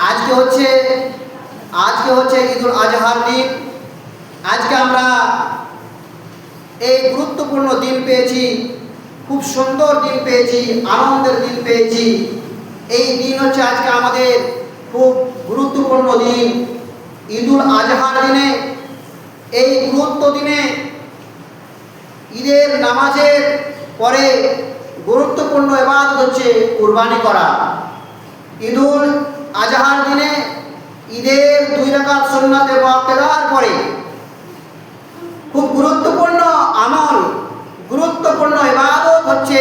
আজকে হচ্ছে ঈদুল আজহার দিন। আজকে আমরা এই গুরুত্বপূর্ণ দিন পেয়েছি, খুব সুন্দর দিন পেয়েছি, আনন্দের দিন পেয়েছি। এই দিন হচ্ছে আজকে আমাদের খুব গুরুত্বপূর্ণ দিন, ঈদুল আজহার দিনে। এই গুরুত্ব দিনে ঈদের নামাজের পরে গুরুত্বপূর্ণ ইবাদত হচ্ছে কুরবানি করা। ঈদুল আজহার দিনে ঈদের 2 রাকাত সুন্নাতে মুআক্কাদার পরে খুব গুরুত্বপূর্ণ আমল, গুরুত্বপূর্ণ ইবাদত হচ্ছে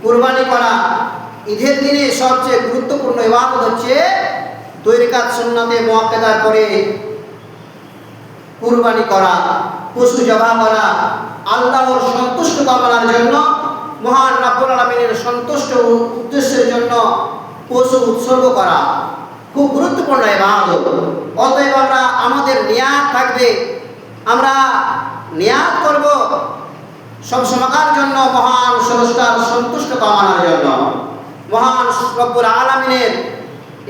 কুরবানি করা। ঈদের দিনে সবচেয়ে গুরুত্বপূর্ণ ইবাদত হচ্ছে 2 রাকাত সুন্নাতে মুআক্কাদার পরে কুরবানি করা, পশু জবাহ করা, আল্লাহর সন্তুষ্ট কামনার জন্য, মহান রব্বুল আলামিনের সন্তুষ্ট উদ্দেশ্যের জন্য পশু উৎসর্গ করা খুব গুরুত্বপূর্ণ ইবাদত। অতএব আমাদের নিয়াত থাকবে, আমরা নিয়াত করব সবসময়ের জন্য মহান স্রষ্টার সন্তুষ্ট কামনার জন্য। মহান রব্বুল আলামিনের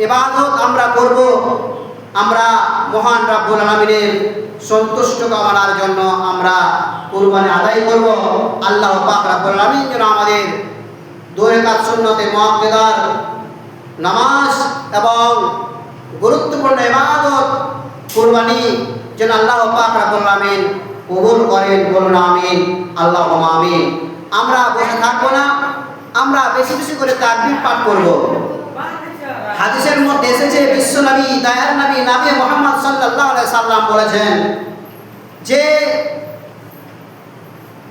ইবাদত আমরা করব, আমরা মহান রব্বুল আলামিনের সন্তুষ্ট কামনার জন্য আমরা কুরবানি আদায় করব। আল্লাহ পাক রব্বুল আলামিন যেন আমাদের 2 রাকাত সুন্নতে মুআক্কাদার নামাজ এবং গুরুত্বপূর্ণ ইবাদত কুরবানি যেন আল্লাহ পাক রব্বুল আলামিন কবুল করেন। বলুন আমিন, আল্লাহুম্মা আমিন। আমরা বসে থাকবো না, আমরা বেশি বেশি করে তাকবীর পাঠ করব। হাদিসের মধ্যে এসেছে, বিশ্ব নবী, দয়ার নবী, নবী মুহাম্মদ সাল্লাল্লাহু আলাইহি সাল্লাম বলেছেন যে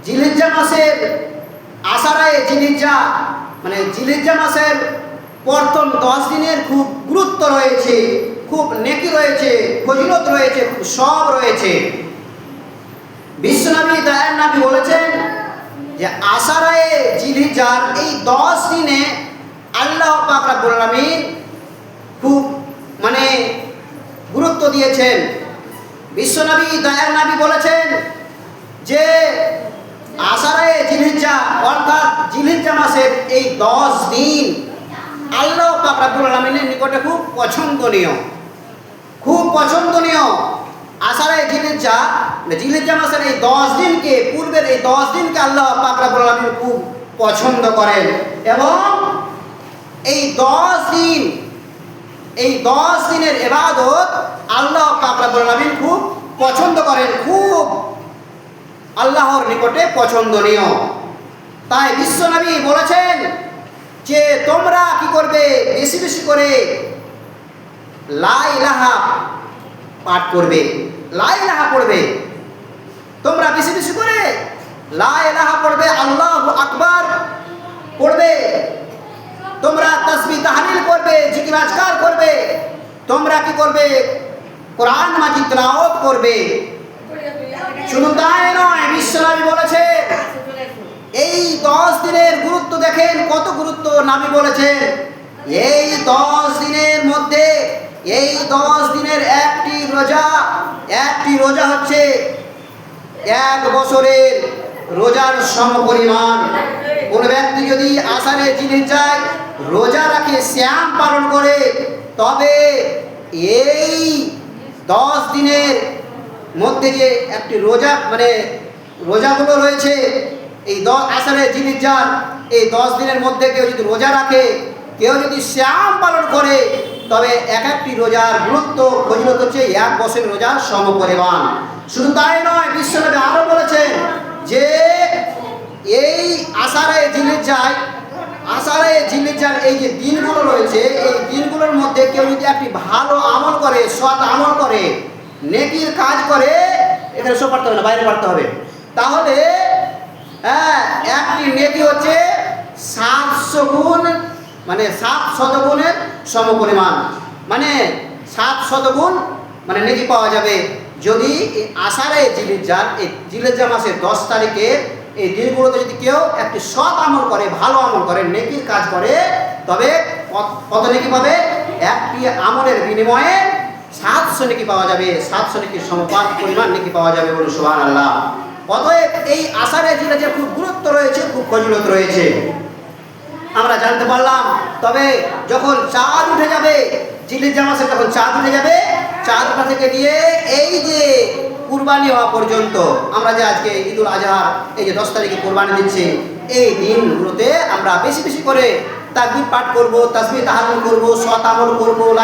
জিলহিজ্জা মাসের আশারায়ে জিলহিজ্জা মানে জিলহিজ্জা মাসের প্রথম 10 দিনের খুব গুরুত্ব রয়েছে, খুব নেকি রয়েছে, ফজিলত রয়েছে, খুব সওয়াব রয়েছে। বিশ্বনবী দয়ার নবী বলেছেন যে আশারায়ে জিলহিজ্জার এই 10 দিনে আল্লাহ পাক রব্বুল আলামিন খুব গুরুত্ব দিয়েছেন। বিশ্বনবী দয়ার নবী বলেছেন যে আশারায়ে জিলহিজ্জা অর্থাৎ জিলহিজ্জা মাসের এই 10 দিন আল্লাহ পাক রব্বুল আলামিনের নিকটে খুব পছন্দনীয়, খুব পছন্দনীয়। আশারায়ে জিলহিজ্জা মাসের এই 10 দিনকে, পূর্বের এই 10 দিনকে আল্লাহ পাক রব্বুল আলামিন খুব পছন্দ করেন এবং এই 10 দিনের ইবাদত আল্লাহ পাক রব্বুল আলামিন খুব পছন্দ করেন, খুব আল্লাহর নিকটে পছন্দনীয়। তাই বিশ্বনবী বলেছেন যে তোমরা কি করবে, বেশি বেশি করে লা ইলাহা পাঠ করবে, লা ইলাহা পড়বে। তোমরা বেশি বেশি করে লা ইলাহা পড়বে, আল্লাহু আকবার পড়বে। তোমরা তাসবিহ তাহলিল করবে, জিকির আজকার করবে। তোমরা কি করবে, কোরআন মাজিদ তেলাওয়াত করবে। শুধু তাই নয়, বিশ্বনবী বলেছে এই 10 দিনের গুরুত্ব দেখেন, কত গুরুত্ব নবী বলেছেন। এই 10 দিনের মধ্যে, এই 10 দিনের একটি রোজা হচ্ছে 1 বছরের রোজার সমপরিমাণ। কোন ব্যক্তি যদি আশারায়ে জিলহিজ্জায় রোজা রাখে, সিয়াম পালন করে, তবে এই 10 দিনের মধ্যে যে একটি রোজাগুলো রয়েছে, এই আশারায়ে জিলহিজ্জার এই 10 দিনের মধ্যে কেউ যদি রোজা রাখে, কেউ যদি সিয়াম পালন করে, তবে এক একটি রোজার গুরুত্ব ফজিলত হচ্ছে 1 বছরের রোজার সমপরিমাণ। শুধু তাই নয়, বিশ্বনবী আরো বলেছেন যে এই আশারায়ে জিলহিজ্জার এই যে দিনগুলো রয়েছে, এই দিনগুলোর মধ্যে কেউ যদি একটি ভালো আমল করে, সৎ আমল করে, নেকির কাজ করে, এখানে সব পড়তে হবে না, বাইরে পড়তে হবে, তাহলে একটি নেকি হচ্ছে 700 গুণ, 700 গুণের সমপরিমাণ, 700 গুণ নেকি পাওয়া যাবে যদি আশারায়ে জিলহিজ্জার এই জিলহিজ্জা মাসের 10 তারিখে এই দিনগুলোতে যদি কেউ একটি সৎ আমল করে, ভালো আমল করে, নেকির কাজ করে, তবে কত নেকি পাবে? একটি আমলের বিনিময়ে 700 নেকি পাওয়া যাবে, 700 নেকির সমপরিমাণ নেকি পাওয়া যাবে। বলুন সুবহানাল্লাহ। অতএব এই আশারায়ে জিলহিজ্জার খুব গুরুত্ব রয়েছে, খুব ফজিলত রয়েছে, আমরা জানতে পারলাম। তবে যখন চাঁদ উঠে যাবে, ঈদের জামাতে যখন চাঁদ উঠে যাবে, চাঁদ ওঠা থেকে নিয়ে এই যে কুরবানি হওয়া পর্যন্ত, আমরা যে আজকে ঈদুল আজহার এই যে 10 তারিখে কুরবানি দিচ্ছি, এই দিনগুলোতে আমরা বেশি বেশি করে তাকবীর পাঠ করব, তাসবিহ তাহলিল করব, সৎ আমল করব।